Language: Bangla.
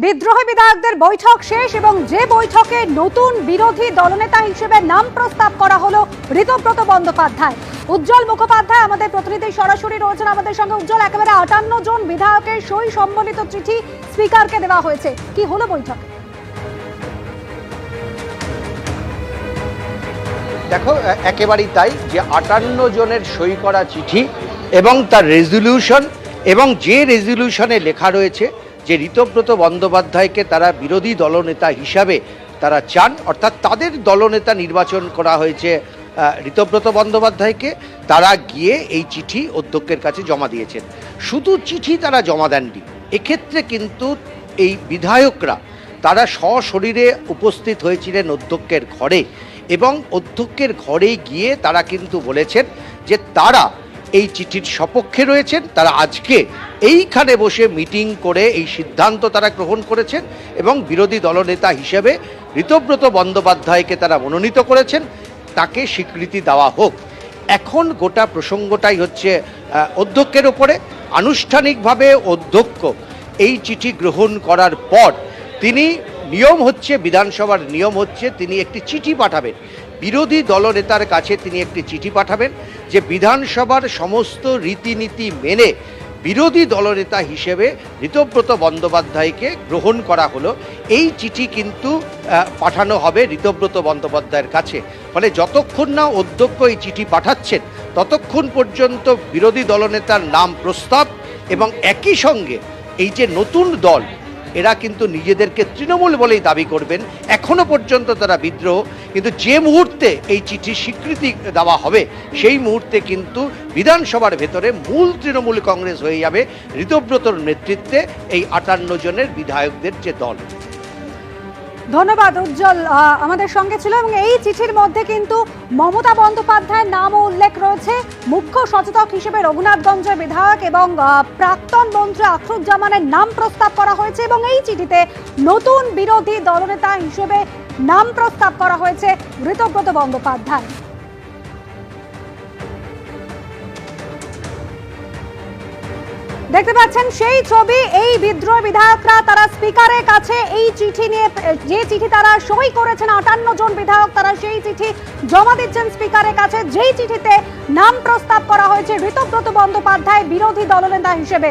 বিদ্রোহী বিধায়কদের বৈঠক শেষ এবং যে বৈঠকে নতুন বিরোধী দলনেতা হিসেবে নাম প্রস্তাব করা হলো ঋতব্রত বন্দ্যোপাধ্যায়। উজ্জ্বল মুখোপাধ্যায় আমাদের প্রতিনিধি সরাসরি রয়েছেন আমাদের সঙ্গে। উজ্জ্বল, একেবারে 58 জন বিধায়কের সই সম্বলিত চিঠি স্পিকারকে দেওয়া হয়েছে, কি হলো বৈঠক? দেখো, একেবারেই তাই যে 58 জনের সই করা চিঠি এবং তার রেজলিউশন, এবং যে রেজলিউশনে লেখা রয়েছে যে ঋতব্রত বন্দ্যোপাধ্যায়কে তারা বিরোধী দলনেতা হিসাবে তারা চান, অর্থাৎ তাদের দলনেতা নির্বাচন করা হয়েছে ঋতব্রত বন্দ্যোপাধ্যায়কে। তারা গিয়ে এই চিঠি অধ্যক্ষের কাছে জমা দিয়েছেন। শুধু চিঠি তারা জমা দেননি, এক্ষেত্রে কিন্তু এই বিধায়করা তারা সশরীরে উপস্থিত হয়েছিলেন অধ্যক্ষের ঘরে, এবং অধ্যক্ষের ঘরে গিয়ে তারা কিন্তু বলেছেন যে তারা এই চিঠির সপক্ষে রয়েছেন। তারা আজকে এইখানে বসে মিটিং করে এই সিদ্ধান্ত তারা গ্রহণ করেছেন এবং বিরোধী দলনেতা হিসেবে ঋতব্রত বন্দ্যোপাধ্যায়কে তারা মনোনীত করেছেন, তাকে স্বীকৃতি দেওয়া হোক। এখন গোটা প্রসঙ্গটাই হচ্ছে অধ্যক্ষের ওপরে। আনুষ্ঠানিকভাবে অধ্যক্ষ এই চিঠি গ্রহণ করার পর তিনি বিধানসভার নিয়ম হচ্ছে তিনি একটি চিঠি পাঠাবেন বিরোধী দলনেতার কাছে। তিনি একটি চিঠি পাঠাবেন যে বিধানসভার সমস্ত রীতিনীতি মেনে বিরোধী দলনেতা হিসেবে ঋতব্রত বন্দ্যোপাধ্যায়কে গ্রহণ করা হলো। এই চিঠি কিন্তু পাঠানো হবে ঋতব্রত বন্দ্যোপাধ্যায়ের কাছে। ফলে যতক্ষণ না অধ্যক্ষ এই চিঠি পাঠাচ্ছেন ততক্ষণ পর্যন্ত বিরোধী দলনেতার নাম প্রস্তাব, এবং একই সঙ্গে এই যে নতুন দল এরা কিন্তু নিজেদেরকে তৃণমূল বলেই দাবি করবেন। এখনো পর্যন্ত তারা বিদ্রোহ, কিন্তু যে মুহূর্তে এই চিঠির স্বীকৃতি দেওয়া হবে সেই মুহূর্তে কিন্তু বিধানসভার ভেতরে মূল তৃণমূল কংগ্রেস হয়ে যাবে ঋতব্রতর নেতৃত্বে এই 58 জনের বিধায়কদের যে দল। ধন্যবাদ উজ্জ্বল, আমাদের সঙ্গে ছিল। এবং এই চিঠির মধ্যে কিন্তু মমতা বন্দ্যোপাধ্যায়ের নামও উল্লেখ রয়েছে। মুখ্য সচেতক হিসেবে রঘুনাথগঞ্জের বিধায়ক এবং প্রাক্তন মন্ত্রী আখরুজ্জামানের নাম প্রস্তাব করা হয়েছে, এবং এই চিঠিতে নতুন বিরোধী দলনেতা হিসেবে নাম প্রস্তাব করা হয়েছে ঋতব্রত বন্দ্যোপাধ্যায়। দেখতে পাচ্ছেন সেই ছবি। এই বিদ্রোহী বিধায়করা তারা স্পিকারের কাছে এই চিঠি নিয়ে, যে চিঠি তারা সই করেছেন 58 জন বিধায়ক, তারা সেই চিঠি জমা দিচ্ছেন স্পিকারের কাছে, যেই চিঠিতে নাম প্রস্তাব করা হয়েছে ঋতব্রত বন্দ্যোপাধ্যায় বিরোধী দলনেতা হিসেবে।